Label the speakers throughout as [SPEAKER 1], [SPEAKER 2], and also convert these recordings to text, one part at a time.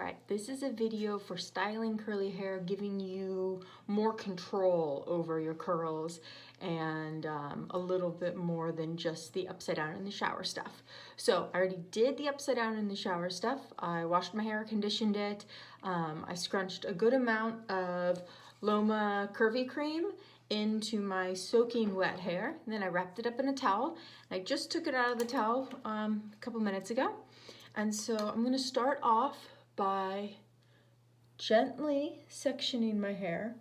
[SPEAKER 1] Alright, this is a video for styling curly hair, giving you more control over your curls and a little bit more than just the upside down in the shower stuff. So I already did the upside down in the shower stuff. I washed my hair, conditioned it. I scrunched a good amount of Loma Curvy Cream into my soaking wet hair. And then I wrapped it up in a towel. I just took it out of the towel a couple minutes ago. And so I'm going to start off by gently sectioning my hair,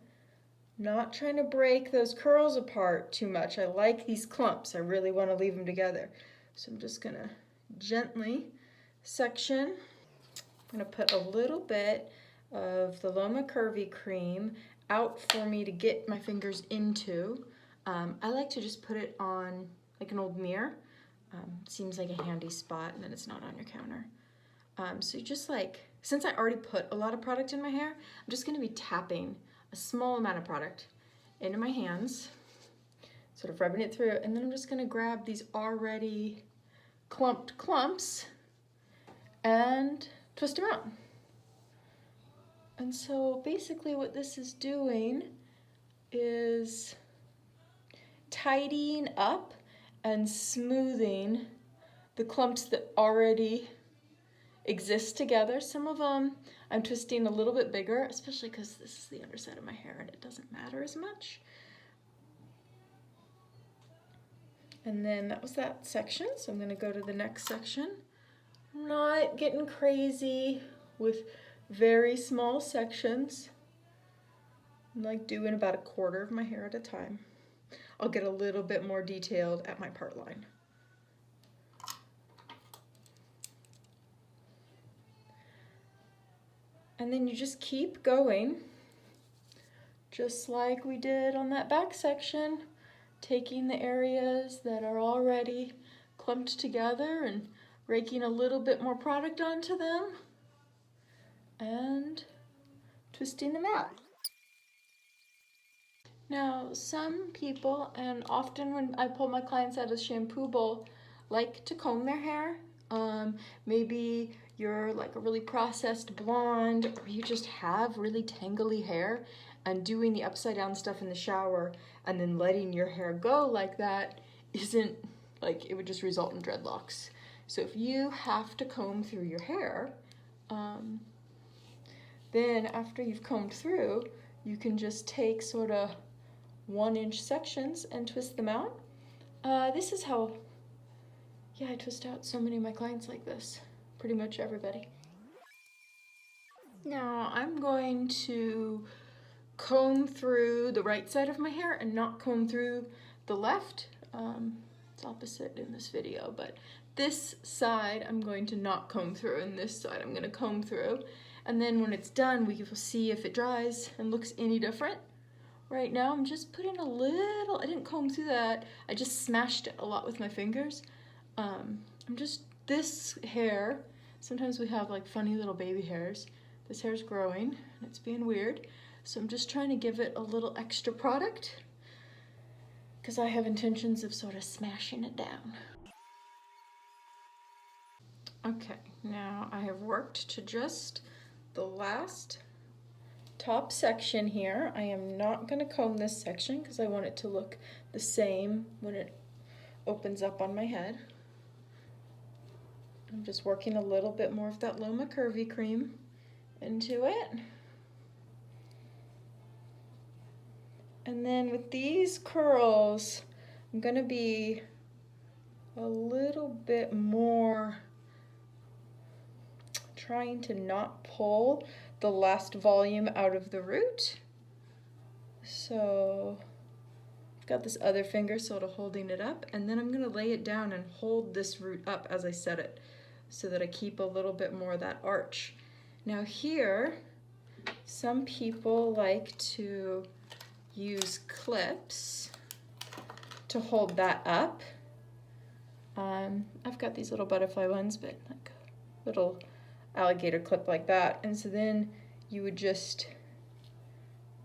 [SPEAKER 1] not trying to break those curls apart too much. I like these clumps. I really want to leave them together. So I'm just going to gently section. I'm going to put a little bit of the Loma Curvy Cream out for me to get my fingers into. I like to just put it on like an old mirror. Seems like a handy spot, and then it's not on your counter. So you just since I already put a lot of product in my hair, I'm just going to be tapping a small amount of product into my hands, sort of rubbing it through, and then I'm just going to grab these already clumped clumps and twist them out. And so basically what this is doing is tidying up and smoothing the clumps that already exist together. Some of them I'm twisting a little bit bigger, especially because this is the underside of my hair and it doesn't matter as much. And then that was that section, so I'm going to go to the next section. I'm not getting crazy with very small sections. I'm like doing about a quarter of my hair at a time. I'll get a little bit more detailed at my part line. And then you just keep going, just like we did on that back section, taking the areas that are already clumped together and raking a little bit more product onto them and twisting them out. Now, some people, and often when I pull my clients out of the shampoo bowl, like to comb their hair. Maybe you're like a really processed blonde, or you just have really tangly hair, and doing the upside down stuff in the shower and then letting your hair go like that isn't, like, it would just result in dreadlocks. So if you have to comb through your hair, then after you've combed through, you can just take sort of 1-inch sections and twist them out. This is how, I twist out so many of my clients like this, pretty much everybody. Now I'm going to comb through the right side of my hair and not comb through the left. It's opposite in this video, but this side I'm going to not comb through, and this side I'm going to comb through. And then when it's done, we will see if it dries and looks any different. Right now I'm just putting a little, I didn't comb through that, I just smashed it a lot with my fingers. This hair, sometimes we have like funny little baby hairs. This hair's growing and it's being weird. So I'm just trying to give it a little extra product because I have intentions of sort of smashing it down. Okay, now I have worked to just the last top section here. I am not going to comb this section because I want it to look the same when it opens up on my head. I'm just working a little bit more of that Loma Curvy Cream into it. And then with these curls, I'm going to be a little bit more trying to not pull the last volume out of the root. So I've got this other finger sort of holding it up, and then I'm going to lay it down and hold this root up as I set it so that I keep a little bit more of that arch. Now here, some people like to use clips to hold that up. I've got these little butterfly ones, but like a little alligator clip like that, and so then you would just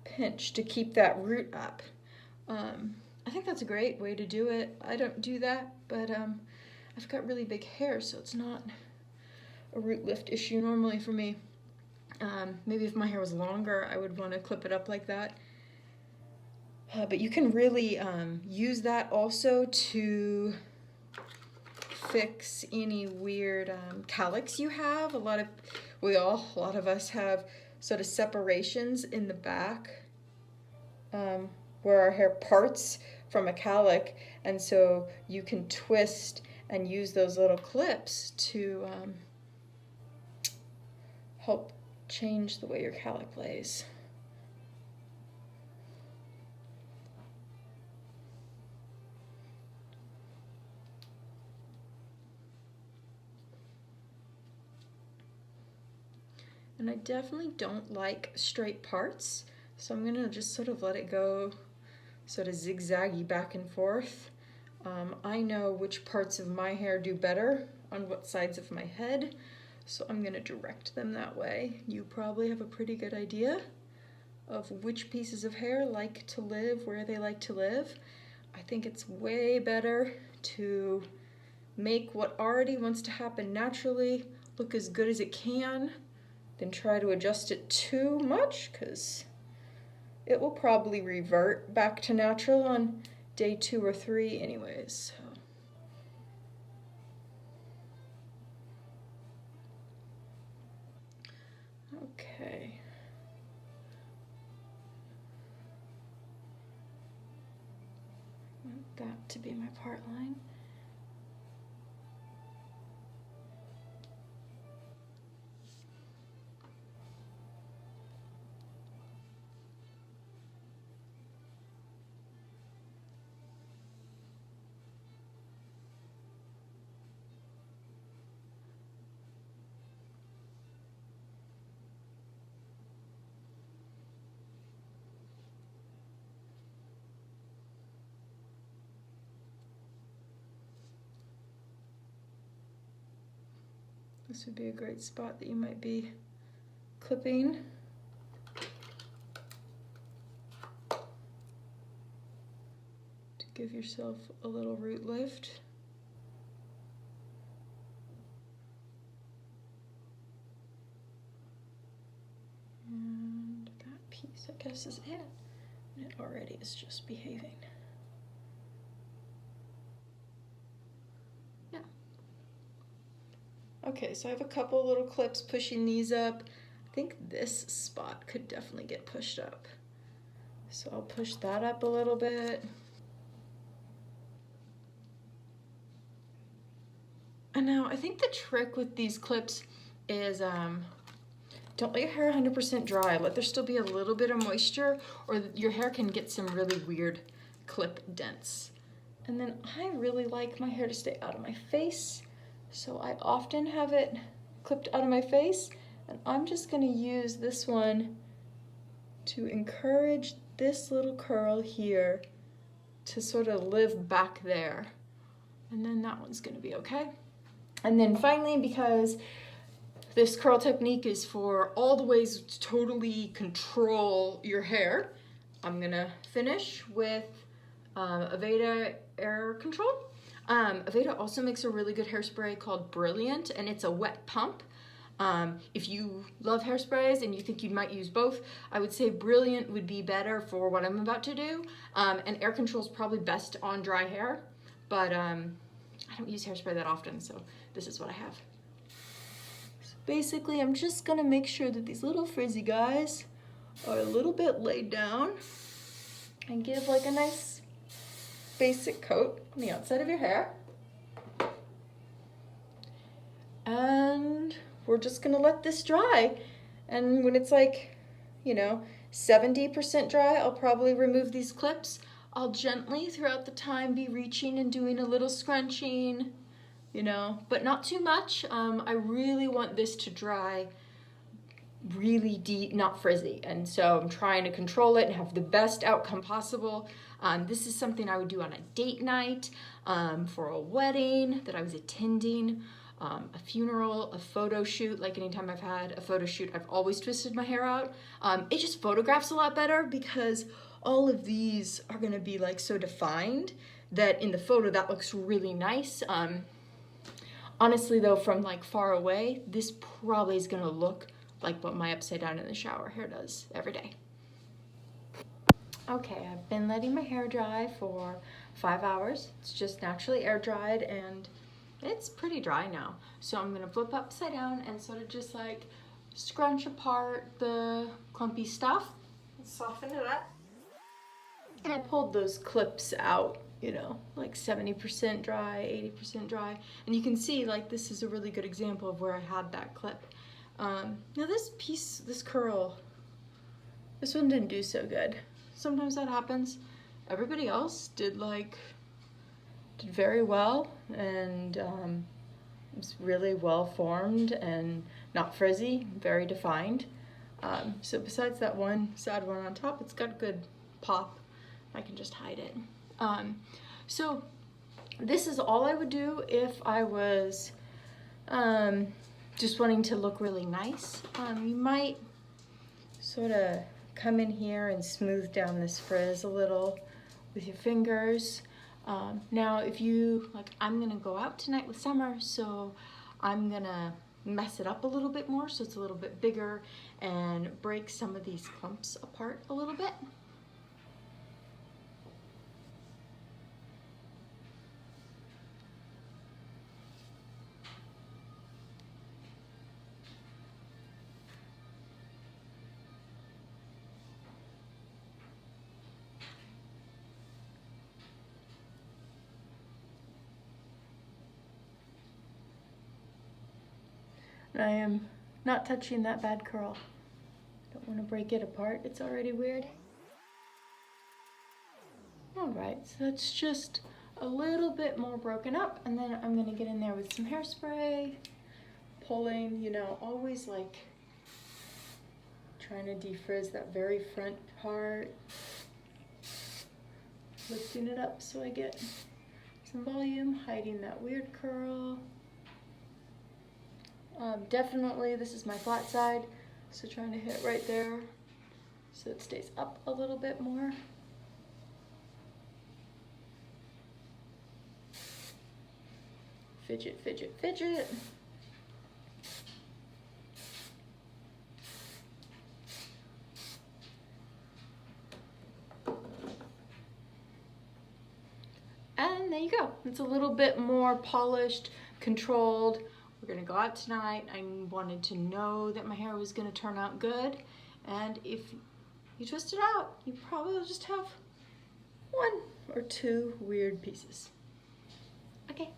[SPEAKER 1] pinch to keep that root up. I think that's a great way to do it. I don't do that, but I've got really big hair, so it's not a root lift issue normally for me. Maybe if my hair was longer, I would want to clip it up like that. But you can really use that also to fix any weird cowlicks you have. A lot of us have sort of separations in the back where our hair parts from a cowlick, and so you can twist and use those little clips to help change the way your cowlick lays. And I definitely don't like straight parts, so I'm gonna just sort of let it go sort of zigzaggy back and forth. I know which parts of my hair do better on what sides of my head, so I'm gonna direct them that way. You probably have a pretty good idea of which pieces of hair like to live where they like to live. I think it's way better to make what already wants to happen naturally look as good as it can than try to adjust it too much, because it will probably revert back to natural on day 2 or 3 anyways. Okay. I want that to be my part line. This would be a great spot that you might be clipping. To give yourself a little root lift. And that piece, I guess, is it. And it already is just behaving. Okay, so I have a couple little clips pushing these up. I think this spot could definitely get pushed up. So I'll push that up a little bit. And now I think the trick with these clips is don't let your hair 100% dry. Let there still be a little bit of moisture, or your hair can get some really weird clip dents. And then I really like my hair to stay out of my face, so I often have it clipped out of my face, and I'm just gonna use this one to encourage this little curl here to sort of live back there. And then that one's gonna be okay. And then finally, because this curl technique is for all the ways to totally control your hair, I'm gonna finish with Aveda Air Control. Aveda also makes a really good hairspray called Brilliant, and it's a wet pump. If you love hairsprays and you think you might use both, I would say Brilliant would be better for what I'm about to do. And Air Control is probably best on dry hair, but I don't use hairspray that often, so this is what I have. So basically, I'm just gonna make sure that these little frizzy guys are a little bit laid down and give like a nice basic coat on the outside of your hair. And we're just gonna let this dry. And when it's like, 70% dry, I'll probably remove these clips. I'll gently throughout the time be reaching and doing a little scrunching, but not too much. I really want this to dry really deep, not frizzy. And so I'm trying to control it and have the best outcome possible. This is something I would do on a date night, for a wedding that I was attending, a funeral, a photo shoot. Like anytime I've had a photo shoot, I've always twisted my hair out. It just photographs a lot better because all of these are gonna be like so defined that in the photo that looks really nice. Honestly though, from like far away, this probably is gonna look like what my upside down in the shower hair does every day. Okay, I've been letting my hair dry for 5 hours. It's just naturally air dried and it's pretty dry now. So I'm gonna flip upside down and sort of just like scrunch apart the clumpy stuff and soften it up. And I pulled those clips out, you know, like 70% dry, 80% dry. And you can see like this is a really good example of where I had that clip. Now this piece, this curl, this one didn't do so good. Sometimes that happens. Everybody else did very well, and it's really well formed and not frizzy, very defined. So besides that one sad one on top, it's got a good pop. I can just hide it. So this is all I would do if I was just wanting to look really nice. You might sort of come in here and smooth down this frizz a little with your fingers. Now if you, like, I'm gonna go out tonight with Summer, so I'm gonna mess it up a little bit more so it's a little bit bigger and break some of these clumps apart a little bit. I am not touching that bad curl. Don't want to break it apart. It's already weird. All right, so that's just a little bit more broken up, and then I'm going to get in there with some hairspray, pulling, you know, always like trying to defrizz that very front part, lifting it up so I get some volume, hiding that weird curl. Definitely, this is my flat side, so trying to hit right there so it stays up a little bit more. Fidget, fidget, fidget. And there you go. It's a little bit more polished, controlled. We're gonna go out tonight. I wanted to know that my hair was gonna turn out good. And if you twist it out, you probably will just have 1 or 2 weird pieces. Okay.